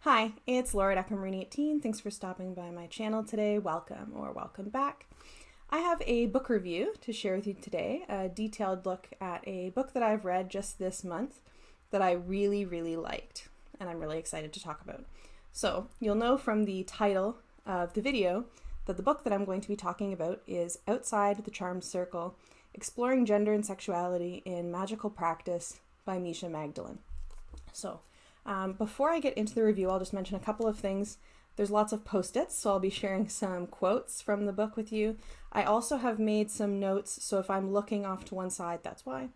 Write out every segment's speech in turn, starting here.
Hi, it's Laura Decamarini18. Thanks for stopping by my channel today. Welcome or welcome back. I have a book review to share with you today, a detailed look at a book that I've read just this month that I really liked, and I'm really excited to talk about. So you'll know from the title of the video that the book that I'm going to be talking about is Outside the Charmed Circle, Exploring Gender and Sexuality in Magical Practice by Misha Magdalene. So before I get into the review, I'll just mention a couple of things. There's lots of post-its, so I'll be sharing some quotes from the book with you. I also have made some notes, so if I'm looking off to one side, that's why.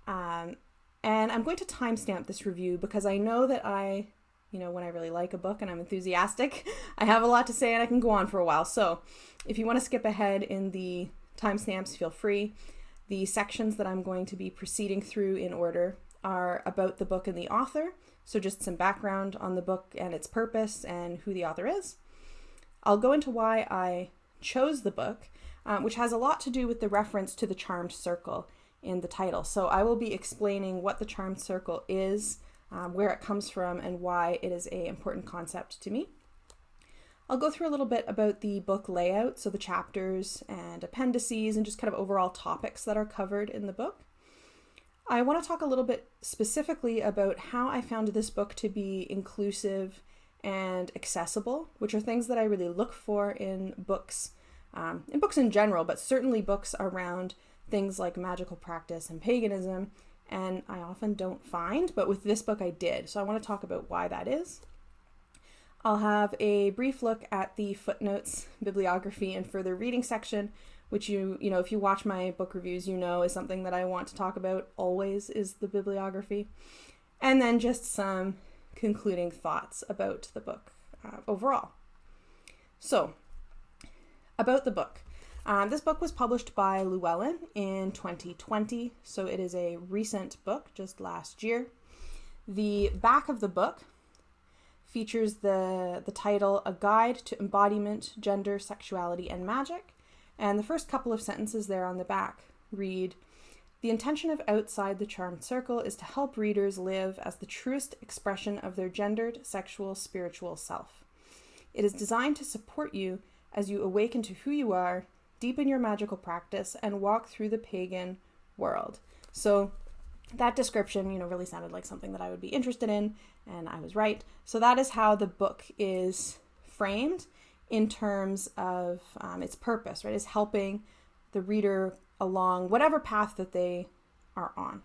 And I'm going to timestamp this review because I know that when I really like a book and I'm enthusiastic, I have a lot to say and I can go on for a while. So if you want to skip ahead in the timestamps, feel free. The sections that I'm going to be proceeding through in order are about the book and the author. So just some background on the book and its purpose and who the author is. I'll go into why I chose the book, which has a lot to do with the reference to the Charmed Circle in the title. So I will be explaining what the Charmed Circle is, where it comes from, and why it is an important concept to me. I'll go through a little bit about the book layout, so the chapters and appendices and just kind of overall topics that are covered in the book. I want to talk a little bit specifically about how I found this book to be inclusive and accessible, which are things that I really look for in books in general, but certainly books around things like magical practice and paganism, and I often don't find, but with this book I did. So I want to talk about why that is. I'll have a brief look at the footnotes, bibliography, and further reading section, which if you watch my book reviews, is something that I want to talk about always is the bibliography. And then just some concluding thoughts about the book overall. So, about the book. This book was published by Llewellyn in 2020, so it is a recent book, just last year. The back of the book features the title, A Guide to Embodiment, Gender, Sexuality, and Magic. And the first couple of sentences there on the back read, "The intention of Outside the Charmed Circle is to help readers live as the truest expression of their gendered, sexual, spiritual self. It is designed to support you as you awaken to who you are, deepen your magical practice, and walk through the pagan world." So that description, really sounded like something that I would be interested in, and I was right. So that is how the book is framed in terms of its purpose, right, is helping the reader along whatever path that they are on.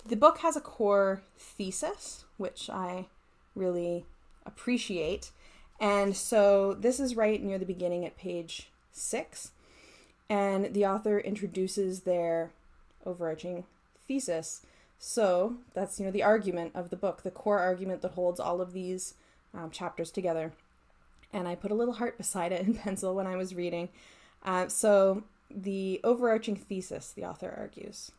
The book has a core thesis, which I really appreciate. And so this is right near the beginning at page 6. And the author introduces their overarching thesis. So that's, the argument of the book, the core argument that holds all of these chapters together. And I put a little heart beside it in pencil when I was reading. So the overarching thesis, the author argues,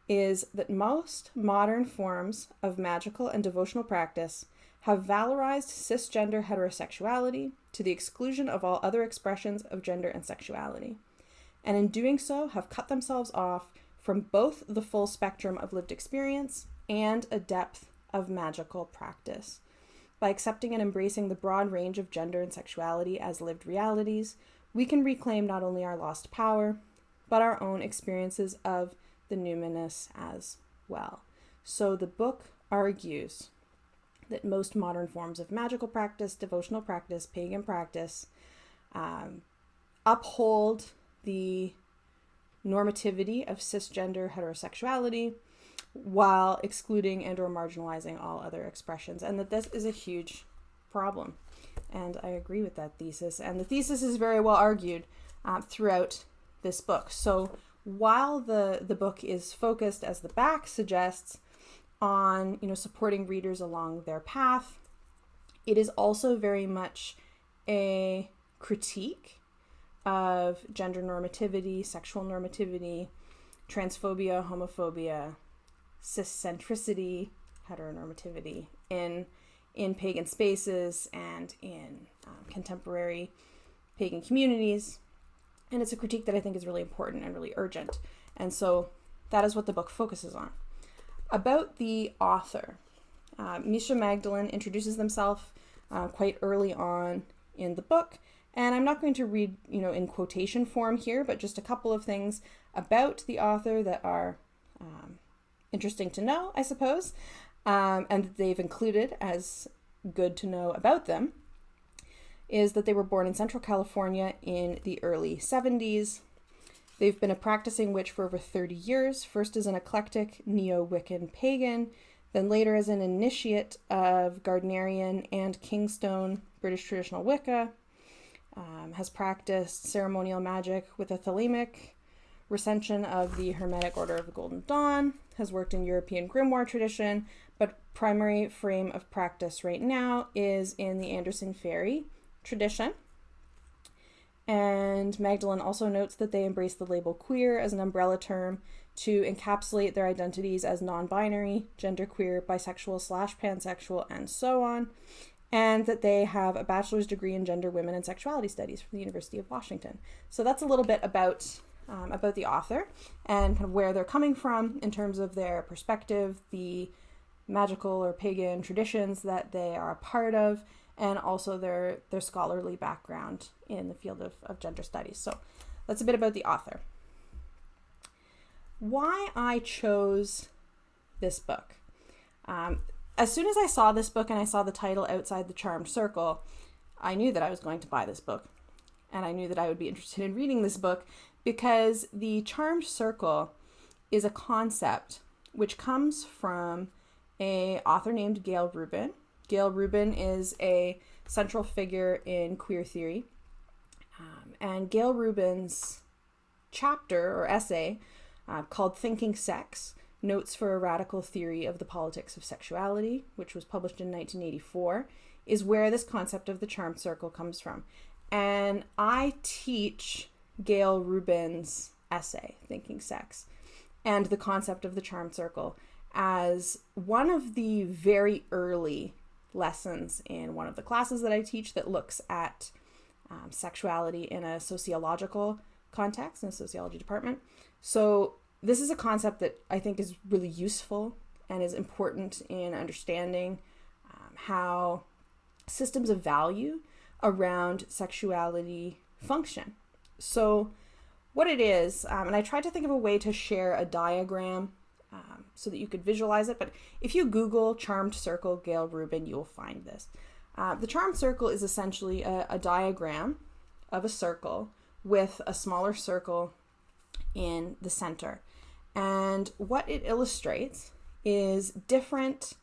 is that most modern forms of magical and devotional practice have valorized cisgender heterosexuality to the exclusion of all other expressions of gender and sexuality, and in doing so have cut themselves off from both the full spectrum of lived experience and a depth of magical practice. By accepting and embracing the broad range of gender and sexuality as lived realities, we can reclaim not only our lost power, but our own experiences of the numinous as well. So the book argues that most modern forms of magical practice, devotional practice, pagan practice, uphold the normativity of cisgender heterosexuality, while excluding and or marginalizing all other expressions, and that this is a huge problem. And I agree with that thesis, and the thesis is very well argued throughout this book. So while the book is focused, as the back suggests, on supporting readers along their path, it is also very much a critique of gender normativity, sexual normativity, transphobia, homophobia, ciscentricity, heteronormativity in pagan spaces and in contemporary pagan communities. And it's a critique that I think is really important and really urgent. And so that is what the book focuses on. About the author. Misha Magdalene introduces themselves quite early on in the book, and I'm not going to read, in quotation form here, but just a couple of things about the author that are interesting to know, I suppose, and that they've included as good to know about them, is that they were born in Central California in the early 70s. They've been a practicing witch for over 30 years, first as an eclectic neo-Wiccan pagan, then later as an initiate of Gardnerian and Kingstone British traditional Wicca, has practiced ceremonial magic with a Thelemic recension of the Hermetic Order of the Golden Dawn, has worked in European grimoire tradition, but primary frame of practice right now is in the Anderson Fairy tradition. And Magdalene also notes that they embrace the label queer as an umbrella term to encapsulate their identities as non-binary, genderqueer, bisexual / pansexual, and so on, and that they have a bachelor's degree in gender, women, and sexuality studies from the University of Washington. So that's a little bit about the author and kind of where they're coming from in terms of their perspective, the magical or pagan traditions that they are a part of, and also their scholarly background in the field of gender studies. So that's a bit about the author. Why I chose this book. As soon as I saw this book and I saw the title Outside the Charmed Circle, I knew that I was going to buy this book. And I knew that I would be interested in reading this book because the Charmed Circle is a concept which comes from an author named Gayle Rubin. Gayle Rubin is a central figure in queer theory. And Gayle Rubin's chapter or essay called Thinking Sex, Notes for a Radical Theory of the Politics of Sexuality, which was published in 1984, is where this concept of the Charmed Circle comes from. And I teach Gayle Rubin's essay, Thinking Sex, and the concept of the Charmed Circle as one of the very early lessons in one of the classes that I teach that looks at sexuality in a sociological context, in a sociology department. So this is a concept that I think is really useful and is important in understanding how systems of value around sexuality function. So what it is, and I tried to think of a way to share a diagram so that you could visualize it, but if you Google Charmed Circle Gayle Rubin, you will find this. The Charmed Circle is essentially a diagram of a circle with a smaller circle in the center. And what it illustrates is different,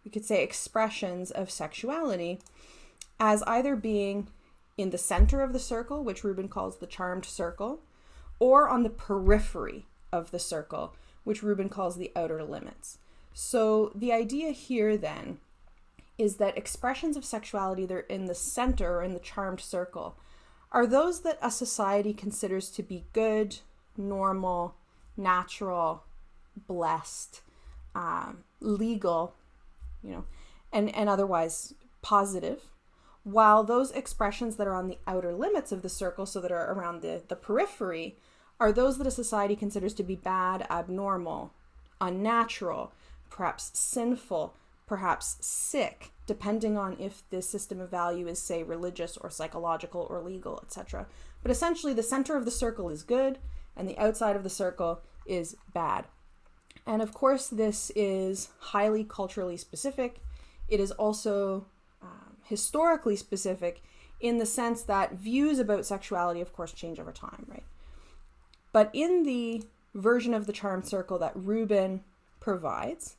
we could say, expressions of sexuality as either being in the center of the circle, which Rubin calls the charmed circle, or on the periphery of the circle, which Rubin calls the outer limits. So the idea here then is that expressions of sexuality that are in the center or in the charmed circle are those that a society considers to be good, normal, natural, blessed, legal, and otherwise positive, while those expressions that are on the outer limits of the circle, so that are around the periphery, are those that a society considers to be bad, abnormal, unnatural, perhaps sinful, perhaps sick, depending on if the system of value is, say, religious or psychological or legal, etc. But essentially, the center of the circle is good, and the outside of the circle is bad. And of course, this is highly culturally specific. It is also historically specific in the sense that views about sexuality, of course, change over time, right? But in the version of the Charmed Circle that Rubin provides,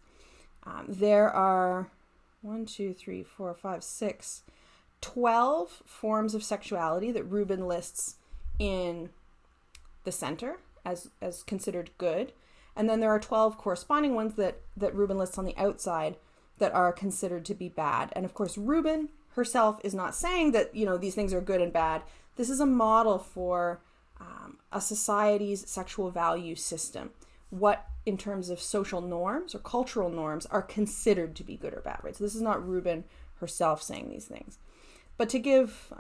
there are 12 forms of sexuality that Rubin lists in the center as considered good. And then there are 12 corresponding ones that Rubin lists on the outside that are considered to be bad. And of course, Rubin herself is not saying that, these things are good and bad. This is a model for a society's sexual value system. What, in terms of social norms or cultural norms, are considered to be good or bad, right? So this is not Rubin herself saying these things. But to give,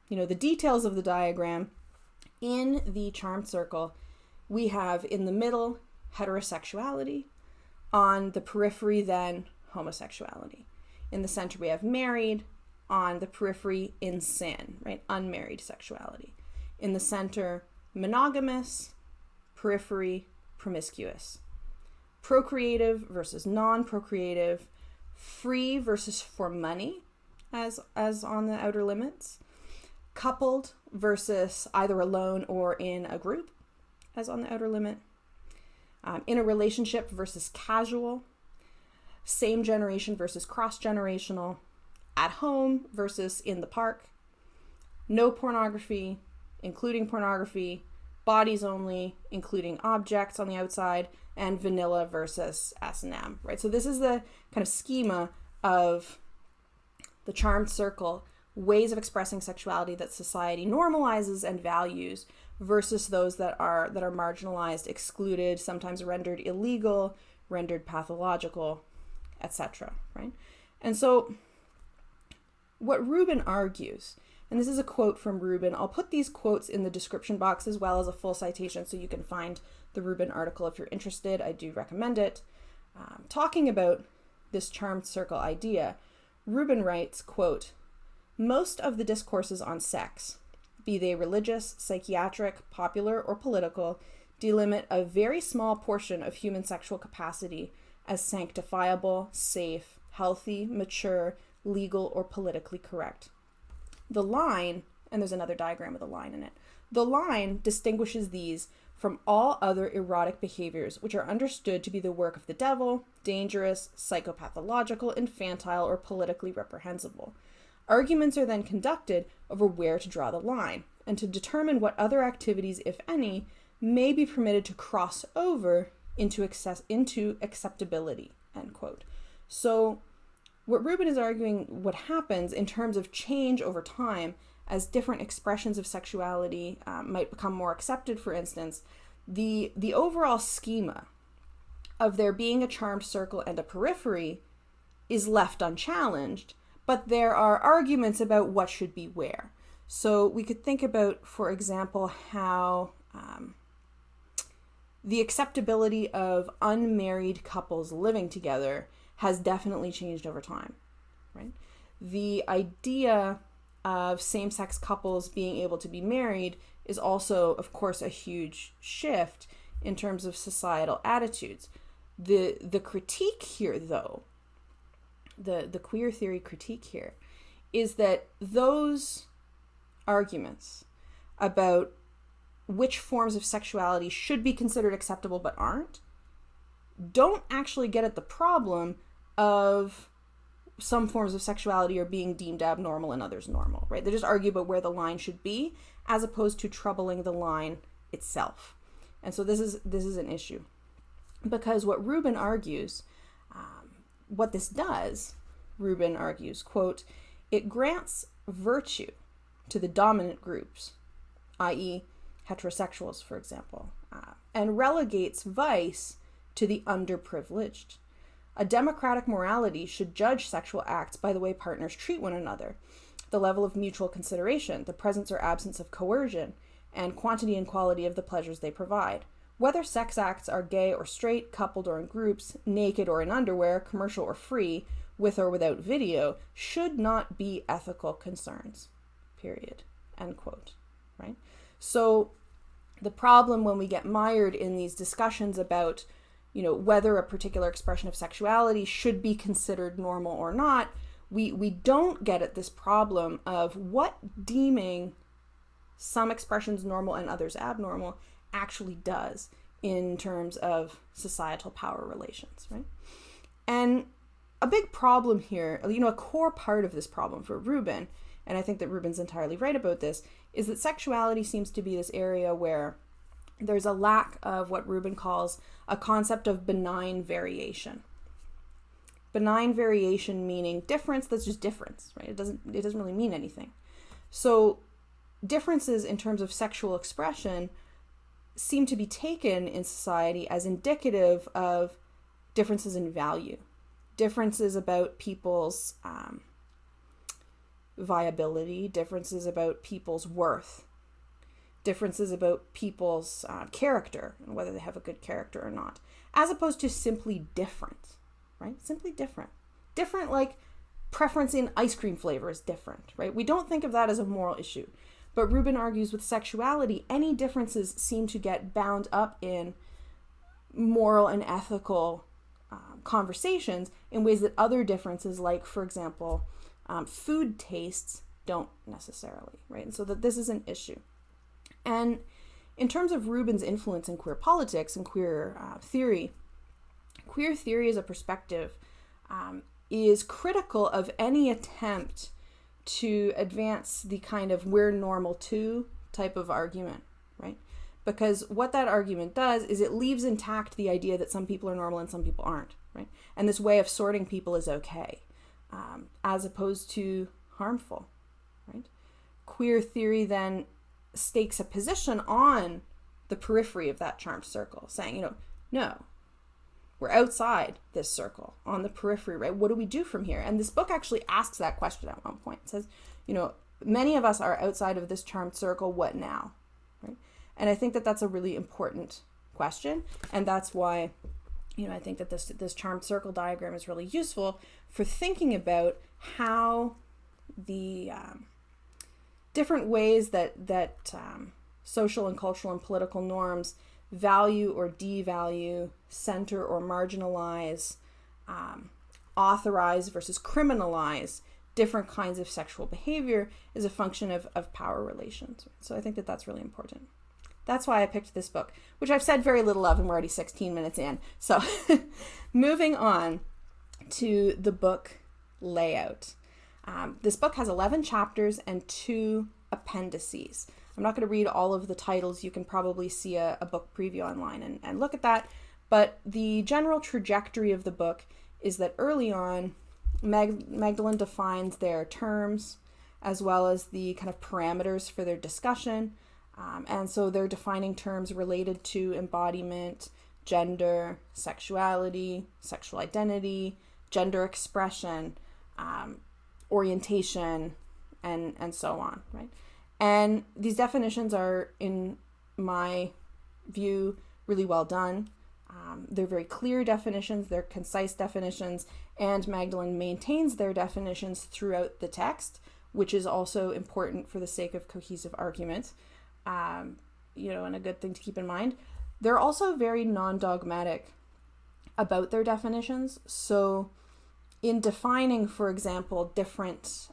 the details of the diagram, in the Charmed Circle, we have in the middle heterosexuality, on the periphery then homosexuality. In the center, we have married. On the periphery, in sin, right? Unmarried sexuality. In the center, monogamous. Periphery, promiscuous. Procreative versus non-procreative. Free versus for money, as on the outer limits. Coupled versus either alone or in a group, as on the outer limit. In a relationship versus casual. Same generation versus cross-generational. At home versus in the park. No pornography, including pornography. Bodies only, including objects on the outside. And vanilla versus S&M, right? So this is the kind of schema of the charmed circle, ways of expressing sexuality that society normalizes and values versus those that are marginalized, excluded, sometimes rendered illegal, rendered pathological, etc., right? And so what Rubin argues, and this is a quote from Rubin, I'll put these quotes in the description box as well as a full citation so you can find the Rubin article if you're interested. I do recommend it. Talking about this charmed circle idea, Rubin writes, quote, "Most of the discourses on sex, be they religious, psychiatric, popular, or political, delimit a very small portion of human sexual capacity as sanctifiable, safe, healthy, mature, legal, or politically correct. The line," and there's another diagram with a line in it, "the line distinguishes these from all other erotic behaviors which are understood to be the work of the devil, dangerous, psychopathological, infantile, or politically reprehensible. Arguments are then conducted over where to draw the line, and to determine what other activities, if any, may be permitted to cross over into acceptability," end quote. So what Rubin is arguing, what happens in terms of change over time as different expressions of sexuality might become more accepted, for instance, the overall schema of there being a charmed circle and a periphery is left unchallenged, but there are arguments about what should be where. So we could think about, for example, how the acceptability of unmarried couples living together has definitely changed over time, right? The idea of same-sex couples being able to be married is also, of course, a huge shift in terms of societal attitudes. The critique here, though, the queer theory critique here, is that those arguments about which forms of sexuality should be considered acceptable but aren't, don't actually get at the problem of some forms of sexuality are being deemed abnormal and others normal, right? They just argue about where the line should be as opposed to troubling the line itself. And so this is an issue. Because what Rubin argues, what this does, Rubin argues, quote, "It grants virtue to the dominant groups, i.e. heterosexuals, for example, and relegates vice to the underprivileged. A democratic morality should judge sexual acts by the way partners treat one another, the level of mutual consideration, the presence or absence of coercion, and quantity and quality of the pleasures they provide. Whether sex acts are gay or straight, coupled or in groups, naked or in underwear, commercial or free, with or without video, should not be ethical concerns, period," end quote, right? So the problem when we get mired in these discussions about, whether a particular expression of sexuality should be considered normal or not, we don't get at this problem of what deeming some expressions normal and others abnormal actually does in terms of societal power relations, right? And a big problem here, a core part of this problem for Rubin, and I think that Rubin's entirely right about this, is that sexuality seems to be this area where there's a lack of what Rubin calls a concept of benign variation. Benign variation meaning difference that's just difference, right? It doesn't really mean anything. So differences in terms of sexual expression seem to be taken in society as indicative of differences in value, differences about people's viability, differences about people's worth, differences about people's character and whether they have a good character or not, as opposed to simply different, right? Simply different. Different, like preference in ice cream flavor is different, right? We don't think of that as a moral issue. But Rubin argues with sexuality, any differences seem to get bound up in moral and ethical conversations in ways that other differences, like, for example, food tastes, don't necessarily, right? And so that this is an issue. And in terms of Rubin's influence in queer politics and queer theory as a perspective is critical of any attempt to advance the kind of we're normal too type of argument, right? Because what that argument does is it leaves intact the idea that some people are normal and some people aren't, right? And this way of sorting people is okay, as opposed to harmful, right? Queer theory then stakes a position on the periphery of that charmed circle, saying, no, we're outside this circle, on the periphery, right? What do we do from here? And this book actually asks that question at one point. It says, many of us are outside of this charmed circle, what now? Right? And I think that that's a really important question. And that's why, I think that this charmed circle diagram is really useful for thinking about how the different ways that social and cultural and political norms value or devalue, center or marginalize, authorize versus criminalize different kinds of sexual behavior is a function of power relations. So I think that that's really important. That's why I picked this book, which I've said very little of, and we're already 16 minutes in. So moving on to the book layout. This book has 11 chapters and 2 appendices. I'm not going to read all of the titles. You can probably see a book preview online and look at that. But the general trajectory of the book is that early on, Magdalene defines their terms as well as the kind of parameters for their discussion. And so they're defining terms related to embodiment, gender, sexuality, sexual identity, gender expression, orientation, and so on, right? And these definitions are, in my view, really well done. They're very clear definitions, they're concise definitions, and Magdalene maintains their definitions throughout the text, which is also important for the sake of cohesive argument, and a good thing to keep in mind. They're also very non-dogmatic about their definitions. So in defining, for example, different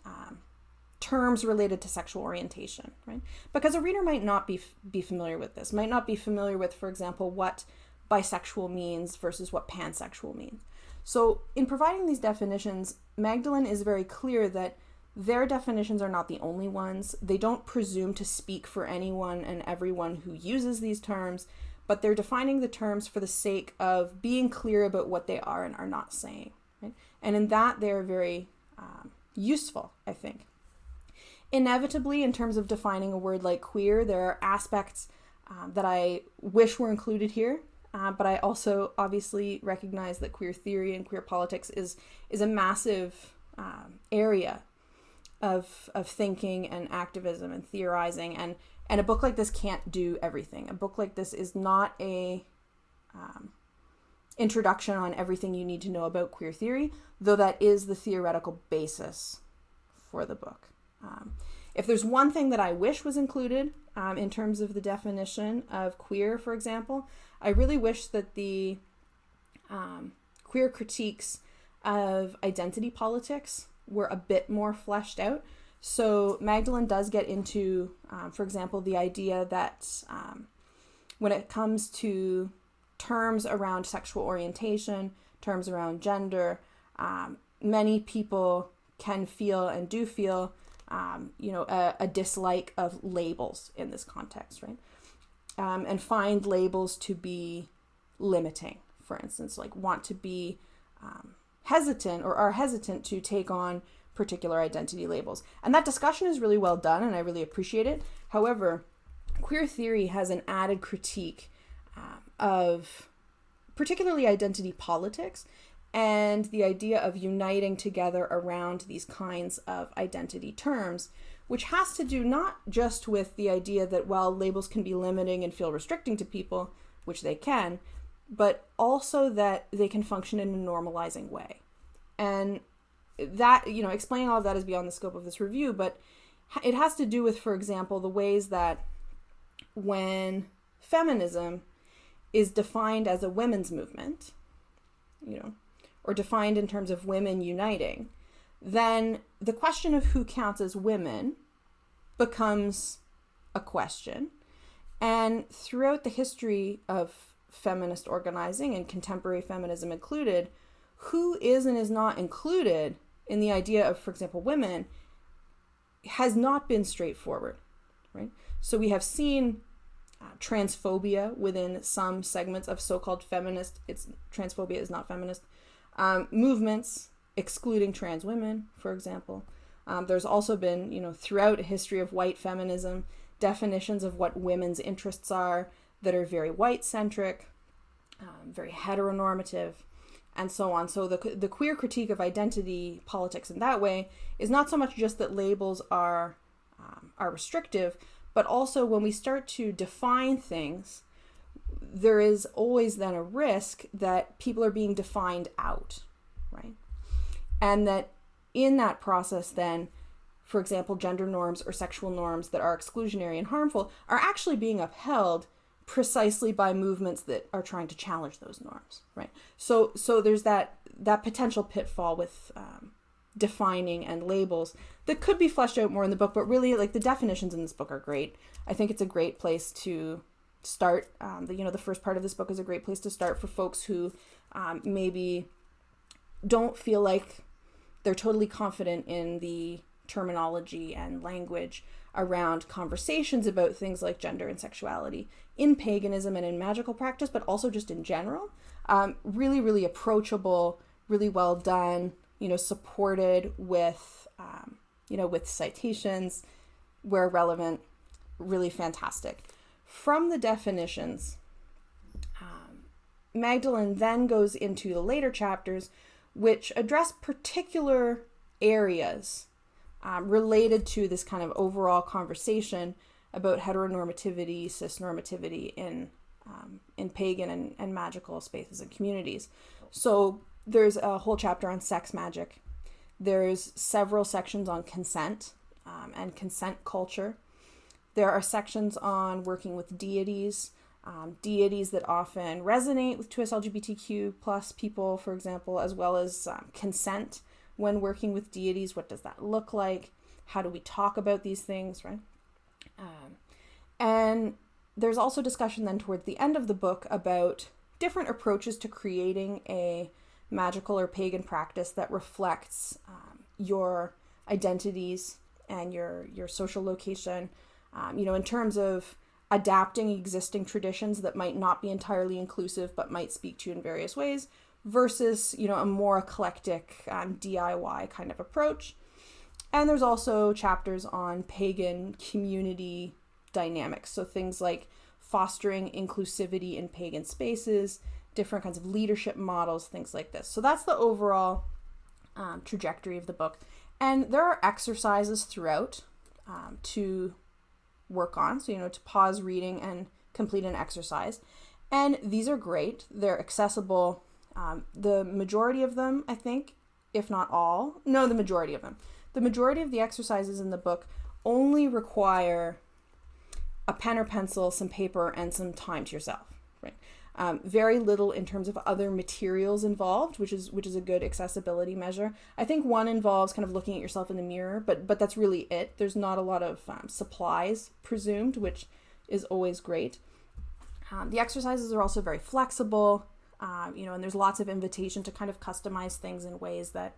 terms related to sexual orientation, right? Because a reader might not be familiar with this, might not be familiar with, for example, what bisexual means versus what pansexual means. So in providing these definitions, Magdalene is very clear that their definitions are not the only ones. They don't presume to speak for anyone and everyone who uses these terms, but they're defining the terms for the sake of being clear about what they are and are not saying, right? And in that, they're very useful, I think. Inevitably, in terms of defining a word like queer, there are aspects that I wish were included here, but I also obviously recognize that queer theory and queer politics is a massive area of thinking and activism and theorizing, and a book like this can't do everything. A book like this is not a introduction on everything you need to know about queer theory, though that is the theoretical basis for the book. If there's one thing that I wish was included in terms of the definition of queer, for example, I really wish that the queer critiques of identity politics were a bit more fleshed out. So Magdalene does get into, for example, the idea that when it comes to terms around sexual orientation, terms around gender, many people can feel and do feel a dislike of labels in this context, right? And find labels to be limiting, for instance, like want to be hesitant or are hesitant to take on particular identity labels. And that discussion is really well done, and I really appreciate it. However, queer theory has an added critique of particularly identity politics and the idea of uniting together around these kinds of identity terms, which has to do not just with the idea that, well, labels can be limiting and feel restricting to people, which they can, but also that they can function in a normalizing way. And that, explaining all of that is beyond the scope of this review, but it has to do with, for example, the ways that when feminism is defined as a women's movement, or defined in terms of women uniting, then the question of who counts as women becomes a question. And throughout the history of feminist organizing, and contemporary feminism included, who is and is not included in the idea of, for example, women, has not been straightforward, right? So we have seen transphobia within some segments of so-called feminist, transphobia is not feminist, movements excluding trans women, for example. There's also been, throughout a history of white feminism, definitions of what women's interests are that are very white-centric, very heteronormative, and so on. So the queer critique of identity politics in that way is not so much just that labels are restrictive, but also when we start to define things, there is always then a risk that people are being defined out, right? And that in that process then, for example, gender norms or sexual norms that are exclusionary and harmful are actually being upheld precisely by movements that are trying to challenge those norms, right? So there's that potential pitfall with defining and labels that could be fleshed out more in the book, but really, like, the definitions in this book are great. I think it's a great place to start. The first part of this book is a great place to start for folks who maybe don't feel like they're totally confident in the terminology and language around conversations about things like gender and sexuality in paganism and in magical practice, but also just in general. Really, really approachable, really well done, supported with, with citations where relevant, really fantastic. From the definitions, Magdalene then goes into the later chapters, which address particular areas related to this kind of overall conversation about heteronormativity, cisnormativity in pagan and magical spaces and communities. So there's a whole chapter on sex magic. There's several sections on consent and consent culture. There are sections on working with deities, deities that often resonate with 2S LGBTQ plus people, for example, as well as consent when working with deities. What does that look like? How do we talk about these things, right? And there's also discussion then towards the end of the book about different approaches to creating a magical or pagan practice that reflects your identities and your social location, in terms of adapting existing traditions that might not be entirely inclusive but might speak to you in various ways, versus, a more eclectic DIY kind of approach. And there's also chapters on pagan community dynamics. So things like fostering inclusivity in pagan spaces, different kinds of leadership models, things like this. So that's the overall trajectory of the book. And there are exercises throughout to work on. So, to pause reading and complete an exercise. And these are great. They're accessible. The majority of them, I think, if not all, no, the majority of them. The majority of the exercises in the book only require a pen or pencil, some paper, and some time to yourself, right? Very little in terms of other materials involved, which is a good accessibility measure. I think one involves kind of looking at yourself in the mirror, but that's really it. There's not a lot of supplies presumed, which is always great. The exercises are also very flexible, and there's lots of invitation to kind of customize things in ways that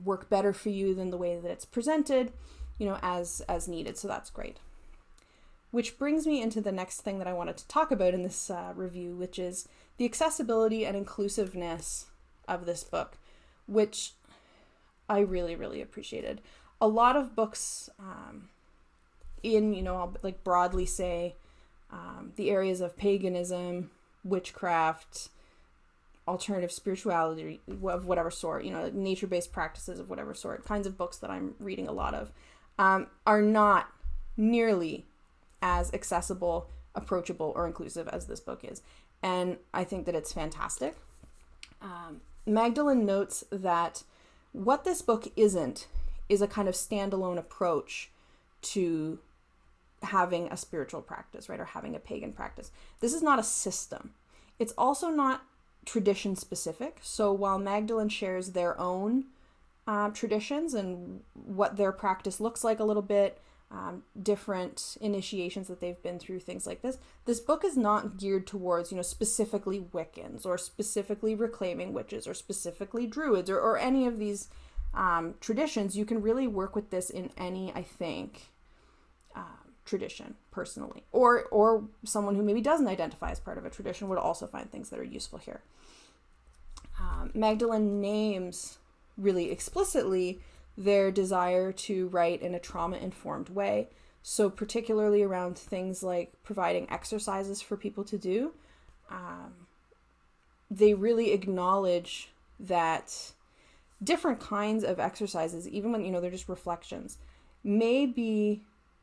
work better for you than the way that it's presented, as needed. So that's great. Which brings me into the next thing that I wanted to talk about in this review, which is the accessibility and inclusiveness of this book, which I really, really appreciated. A lot of books I'll broadly say the areas of paganism, witchcraft, alternative spirituality of whatever sort, nature-based practices of whatever sort, kinds of books that I'm reading a lot of, are not nearly as accessible, approachable, or inclusive as this book is. And I think that it's fantastic. Magdalene notes that What this book isn't is a kind of standalone approach to having a spiritual practice, right? Or having a pagan practice. This is not a system. It's also not tradition specific. So while Magdalene shares their own traditions and what their practice looks like a little bit, different initiations that they've been through, things like this book is not geared towards, specifically Wiccans or specifically reclaiming witches or specifically Druids or any of these traditions. You can really work with this in any, I think, tradition personally, or someone who maybe doesn't identify as part of a tradition would also find things that are useful here. Magdalene names really explicitly their desire to write in a trauma-informed way. So particularly around things like providing exercises for people to do, they really acknowledge that different kinds of exercises, even when, they're just reflections, may be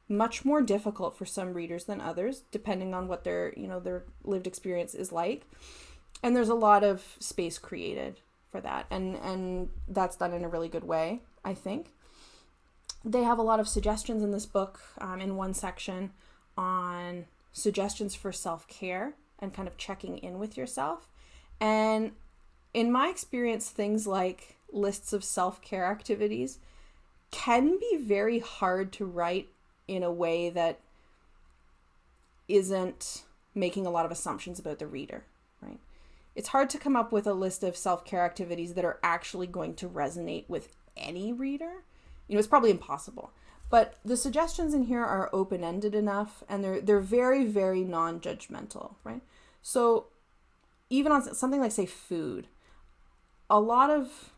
much more difficult for some readers than others, depending on what their lived experience is like. And there's a lot of space created for that. And that's done in a really good way, I think. They have a lot of suggestions in this book, in one section, on suggestions for self-care and kind of checking in with yourself. And in my experience, things like lists of self-care activities can be very hard to write in a way that isn't making a lot of assumptions about the reader, right? It's hard to come up with a list of self-care activities that are actually going to resonate with any reader. It's probably impossible. But the suggestions in here are open-ended enough, and they're very, very non-judgmental, right? So even on something like, say, food, a lot of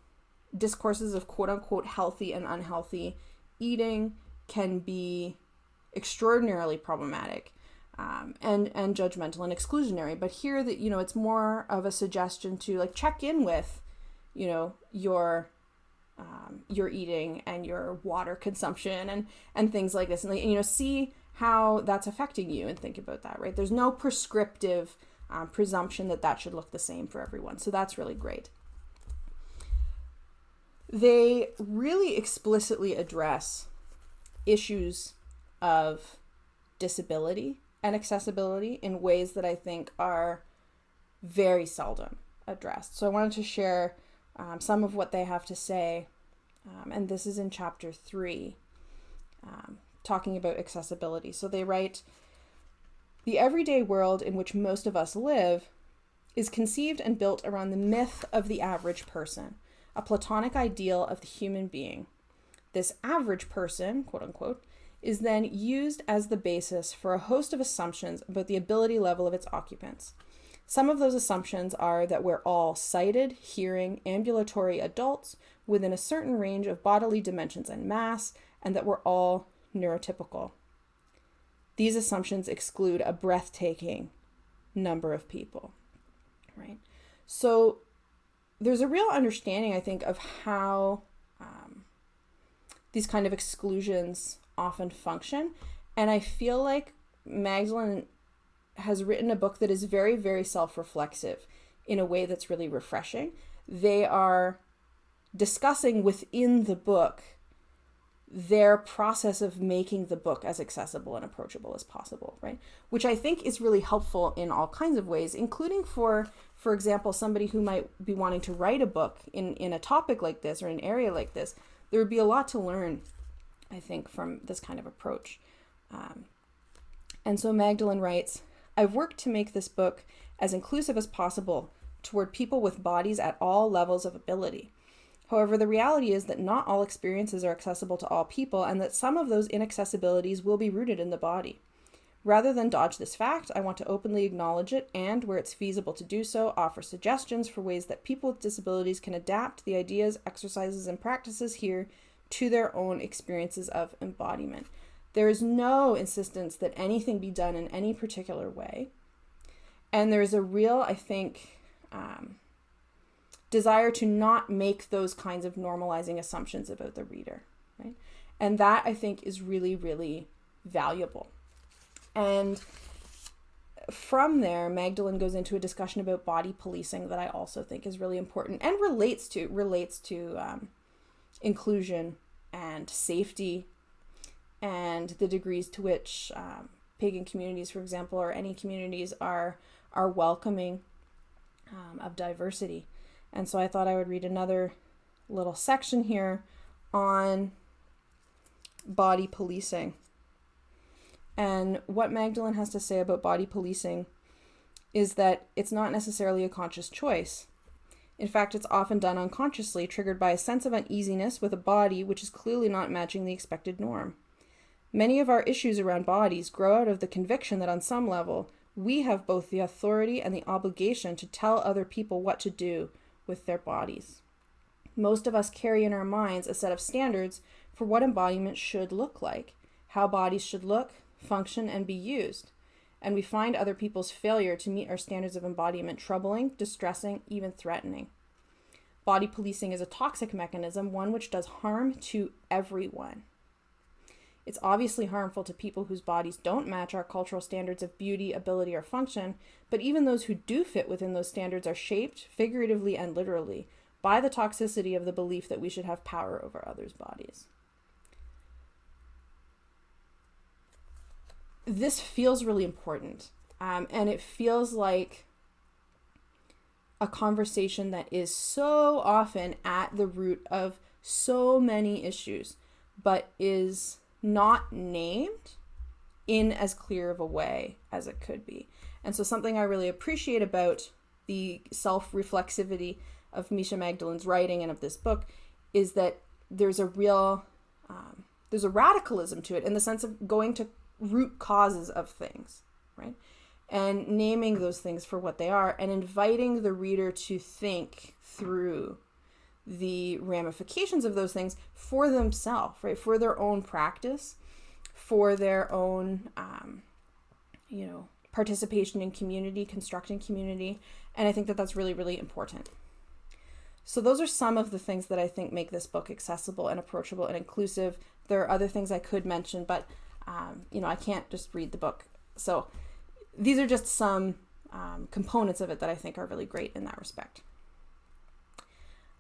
discourses of quote-unquote healthy and unhealthy eating can be extraordinarily problematic, and judgmental and exclusionary. But here, it's more of a suggestion to check in with, your eating and your water consumption and things like this, and see how that's affecting you and think about that, right? There's no prescriptive presumption that should look the same for everyone. So that's really great. They really explicitly address issues of disability and accessibility in ways that I think are very seldom addressed. So I wanted to share some of what they have to say, and this is in chapter 3, talking about accessibility. So they write, "The everyday world in which most of us live is conceived and built around the myth of the average person, a platonic ideal of the human being. This average person, quote unquote, is then used as the basis for a host of assumptions about the ability level of its occupants. Some of those assumptions are that we're all sighted, hearing, ambulatory adults within a certain range of bodily dimensions and mass, and that we're all neurotypical. These assumptions exclude a breathtaking number of people," right? So there's a real understanding, I think, of how these kind of exclusions often function. And I feel like Magdalene has written a book that is very, very self-reflexive in a way that's really refreshing. They are discussing within the book their process of making the book as accessible and approachable as possible, right? Which I think is really helpful in all kinds of ways, including for example, somebody who might be wanting to write a book in a topic like this or an area like this. There would be a lot to learn, I think, from this kind of approach. And so Magdalene writes, "I've worked to make this book as inclusive as possible toward people with bodies at all levels of ability. However, the reality is that not all experiences are accessible to all people, and that some of those inaccessibilities will be rooted in the body. Rather than dodge this fact, I want to openly acknowledge it and, where it's feasible to do so, offer suggestions for ways that people with disabilities can adapt the ideas, exercises, and practices here to their own experiences of embodiment." There is no insistence that anything be done in any particular way. And there is a real, I think, desire to not make those kinds of normalizing assumptions about the reader, right? And that, I think, is really, really valuable. And from there, Magdalene goes into a discussion about body policing that I also think is really important and relates to inclusion and safety, and the degrees to which pagan communities, for example, or any communities are welcoming of diversity. And so I thought I would read another little section here on body policing. And what Magdalene has to say about body policing is that it's not necessarily a conscious choice. In fact, it's often done unconsciously, triggered by a sense of uneasiness with a body which is clearly not matching the expected norm. Many of our issues around bodies grow out of the conviction that on some level, we have both the authority and the obligation to tell other people what to do with their bodies. Most of us carry in our minds a set of standards for what embodiment should look like, how bodies should look, function, and be used. And we find other people's failure to meet our standards of embodiment troubling, distressing, even threatening. Body policing is a toxic mechanism, one which does harm to everyone. It's obviously harmful to people whose bodies don't match our cultural standards of beauty, ability, or function, but even those who do fit within those standards are shaped, figuratively and literally, by the toxicity of the belief that we should have power over others' bodies. This feels really important, and it feels like a conversation that is so often at the root of so many issues, but is not named in as clear of a way as it could be. And so something I really appreciate about the self-reflexivity of Misha Magdalene's writing and of this book is that there's a real, there's a radicalism to it in the sense of going to root causes of things, right? And naming those things for what they are and inviting the reader to think through the ramifications of those things for themselves, right? For their own practice, for their own, participation in community, constructing community. And I think that that's really, really important. So those are some of the things that I think make this book accessible and approachable and inclusive. There are other things I could mention, but I can't just read the book. So these are just some components of it that I think are really great in that respect.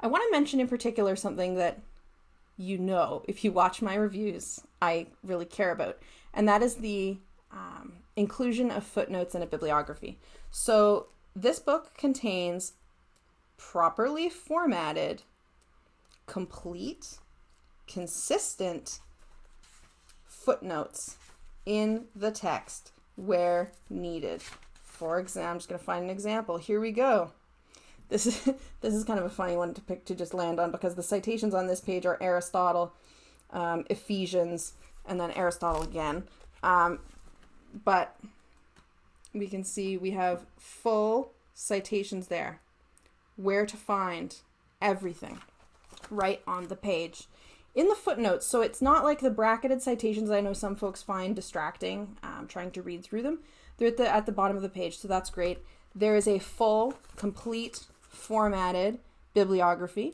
I want to mention in particular something that if you watch my reviews, I really care about, and that is the inclusion of footnotes in a bibliography. So this book contains properly formatted, complete, consistent footnotes in the text where needed. For example, I'm just going to find an example. Here we go. This is kind of a funny one to pick to just land on because the citations on this page are Aristotle, Ephesians, and then Aristotle again. But we can see we have full citations there. Where to find everything right on the page. In the footnotes, so it's not like the bracketed citations I know some folks find distracting, trying to read through them. They're at the bottom of the page, so that's great. There is a full, complete, formatted bibliography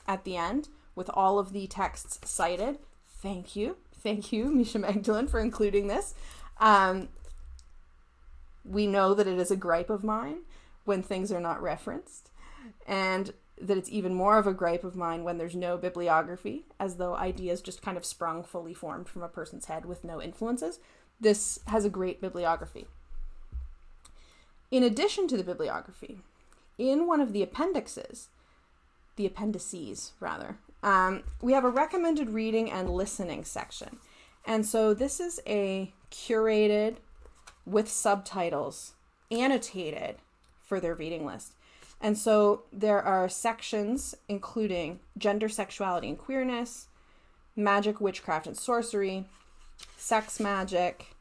at the end with all of the texts cited. Thank you, Misha Magdalene, for including this. We know that it is a gripe of mine when things are not referenced, and that it's even more of a gripe of mine when there's no bibliography, as though ideas just kind of sprung fully formed from a person's head with no influences. This has a great bibliography. In addition to the bibliography, in one of the appendices, we have a recommended reading and listening section. And so this is a curated, with subtitles, annotated for their reading list. And so there are sections including gender, sexuality, and queerness, magic, witchcraft, and sorcery, sex magic,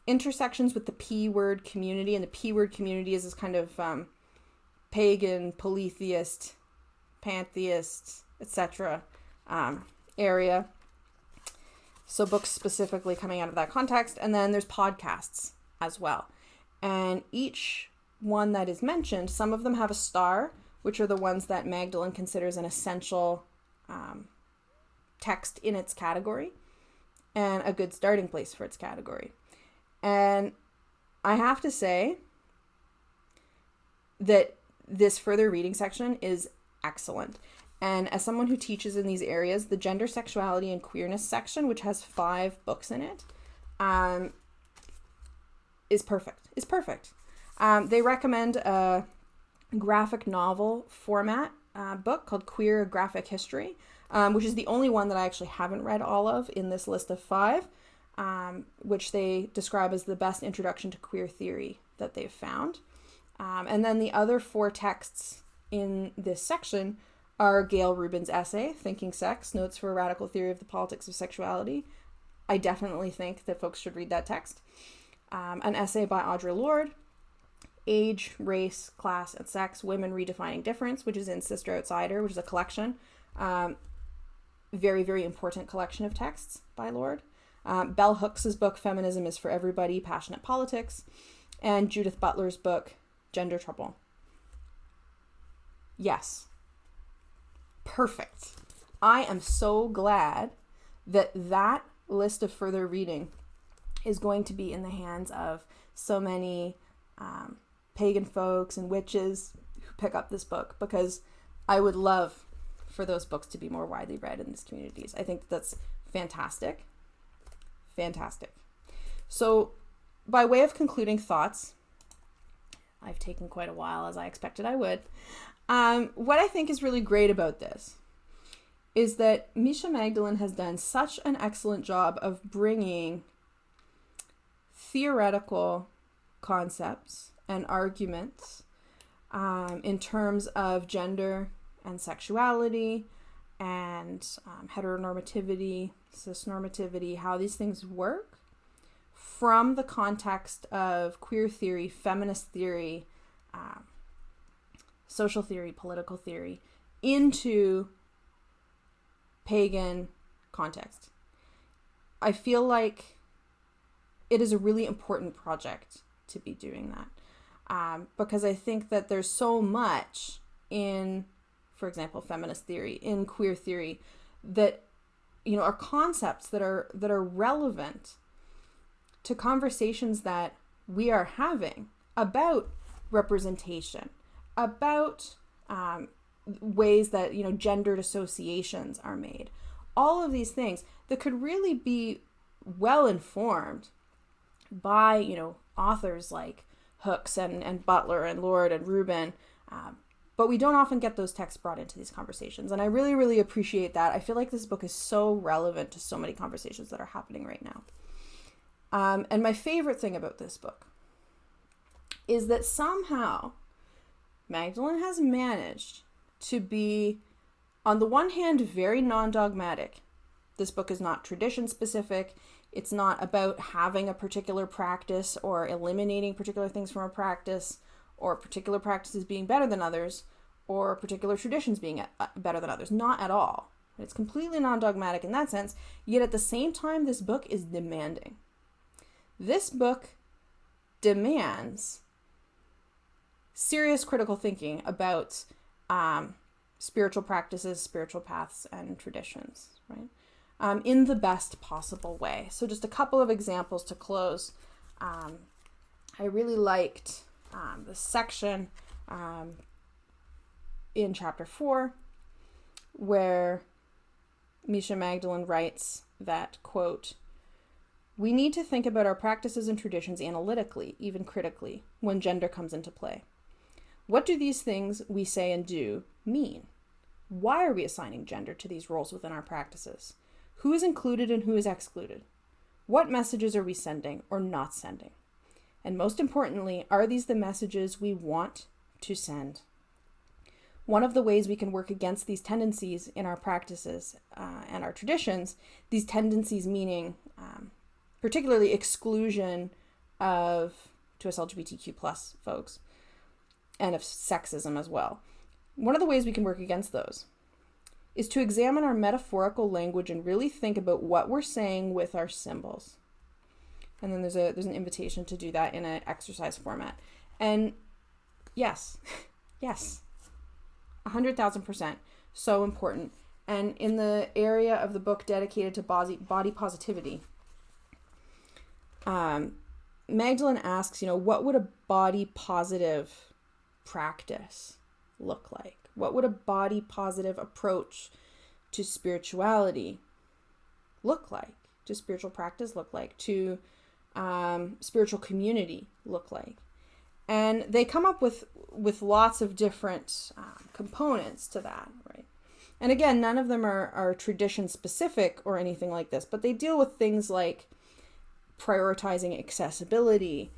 intersections with the P-word community, and the P-word community is this kind of pagan, polytheist, pantheist, etc. Area. So books specifically coming out of that context. And then there's podcasts as well. And each one that is mentioned, some of them have a star, which are the ones that Magdalene considers an essential text in its category and a good starting place for its category. And I have to say that this further reading section is excellent. And as someone who teaches in these areas, the Gender Sexuality and Queerness section, which has 5 books in it, is perfect. It's perfect. They recommend a graphic novel format book called Queer Graphic History, which is the only one that I actually haven't read all of in this list of 5, which they describe as the best introduction to queer theory that they've found. And then the other 4 texts in this section are Gayle Rubin's essay, Thinking Sex, Notes for a Radical Theory of the Politics of Sexuality. I definitely think that folks should read that text. An essay by Audre Lorde, Age, Race, Class, and Sex, Women Redefining Difference, which is in Sister Outsider, which is a collection. Very, very important collection of texts by Lorde. Bell Hooks' book, Feminism is for Everybody, Passionate Politics, and Judith Butler's book, Gender Trouble. Yes. Perfect. I am so glad that that list of further reading is going to be in the hands of so many pagan folks and witches who pick up this book, because I would love for those books to be more widely read in these communities. I think that's fantastic. Fantastic. So by way of concluding thoughts, I've taken quite a while, as I expected I would. What I think is really great about this is that Misha Magdalene has done such an excellent job of bringing theoretical concepts and arguments in terms of gender and sexuality and heteronormativity, cisnormativity, how these things work from the context of queer theory, feminist theory, social theory, political theory, into pagan context. I feel like it is a really important project to be doing that, because I think that there's so much in, for example, feminist theory, in queer theory, that, you know, are concepts that are relevant to conversations that we are having about representation, about ways that, you know, gendered associations are made. All of these things that could really be well informed by, you know, authors like Hooks and Butler and Lorde and Rubin, but we don't often get those texts brought into these conversations, and I really, really appreciate that. I feel like this book is so relevant to so many conversations that are happening right now. And my favorite thing about this book is that somehow Magdalene has managed to be, on the one hand, very non-dogmatic. This book is not tradition specific. It's not about having a particular practice or eliminating particular things from a practice, or particular practices being better than others, or particular traditions being better than others. Not at all. It's completely non-dogmatic in that sense, yet at the same time, this book is demanding. This book demands serious critical thinking about spiritual practices, spiritual paths, and traditions, right? In the best possible way. So just a couple of examples to close. I really liked the section in chapter 4 where Misha Magdalene writes that, quote, "We need to think about our practices and traditions analytically, even critically, when gender comes into play. What do these things we say and do mean? Why are we assigning gender to these roles within our practices? Who is included and who is excluded? What messages are we sending or not sending? And most importantly, are these the messages we want to send? One of the ways we can work against these tendencies in our practices and our traditions, these tendencies meaning particularly exclusion of, to us LGBTQ plus folks, and of sexism as well. One of the ways we can work against those is to examine our metaphorical language and really think about what we're saying with our symbols. And then there's an invitation to do that in an exercise format. And yes, 100,000%, so important. And in the area of the book dedicated to body positivity, Magdalene asks, you know, what would a body positive practice look like, What would a body positive approach to spirituality look like? To spiritual practice look like? To spiritual community look like? And they come up with lots of different components to that, right? And again, none of them are tradition specific or anything like this, but they deal with things like prioritizing accessibility,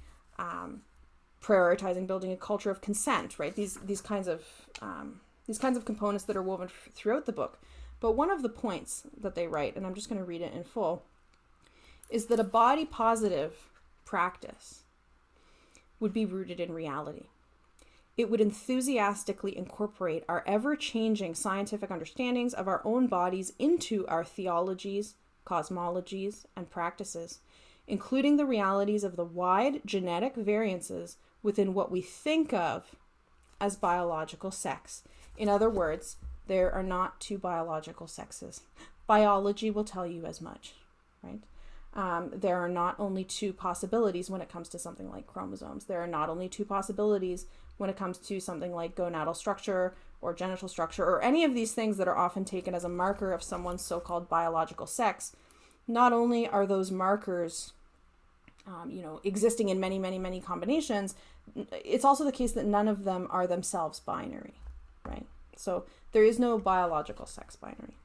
prioritizing building a culture of consent, right? These kinds of components that are woven throughout the book. But one of the points that they write, and I'm just going to read it in full, is that a body positive practice would be rooted in reality. It would enthusiastically incorporate our ever-changing scientific understandings of our own bodies into our theologies, cosmologies, and practices, including the realities of the wide genetic variances within what we think of as biological sex. In other words, there are not two biological sexes. Biology will tell you as much, right? There are not only two possibilities when it comes to something like chromosomes. There are not only two possibilities when it comes to something like gonadal structure or genital structure or any of these things that are often taken as a marker of someone's so-called biological sex. Not only are those markers existing in many, many, many combinations, it's also the case that none of them are themselves binary, right? So there is no biological sex binary.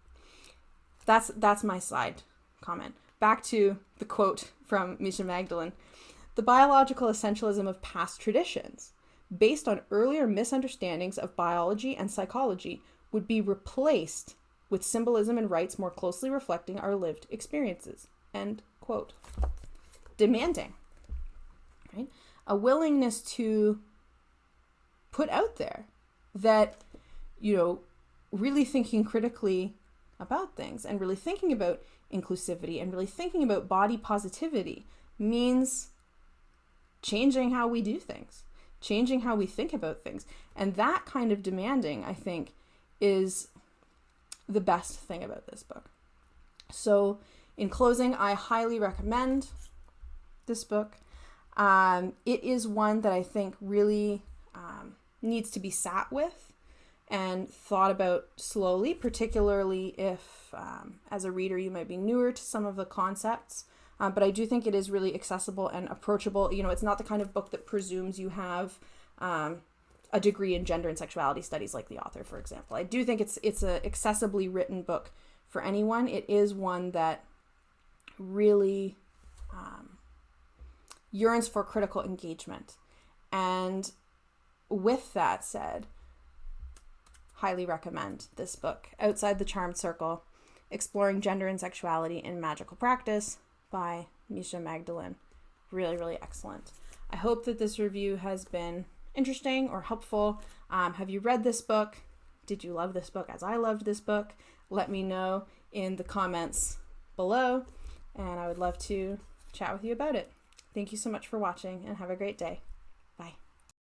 That's my side comment. Back to the quote from Misha Magdalene. The biological essentialism of past traditions, based on earlier misunderstandings of biology and psychology, would be replaced with symbolism and rites more closely reflecting our lived experiences. End quote. Demanding, right? A willingness to put out there that, really thinking critically about things and really thinking about inclusivity and really thinking about body positivity means changing how we do things, changing how we think about things. And that kind of demanding, I think, is the best thing about this book. So in closing, I highly recommend this book. It is one that I think really needs to be sat with and thought about slowly, particularly if, as a reader, you might be newer to some of the concepts. But I do think it is really accessible and approachable. It's not the kind of book that presumes you have a degree in gender and sexuality studies like the author, for example. I do think it's an accessibly written book for anyone. It is one that really yearns for critical engagement. And with that said, highly recommend this book, Outside the Charmed Circle, Exploring Gender and Sexuality in Magical Practice by Misha Magdalene. Really, really excellent. I hope that this review has been interesting or helpful. Have you read this book? Did you love this book as I loved this book? Let me know in the comments below, and I would love to chat with you about it. Thank you so much for watching, and have a great day.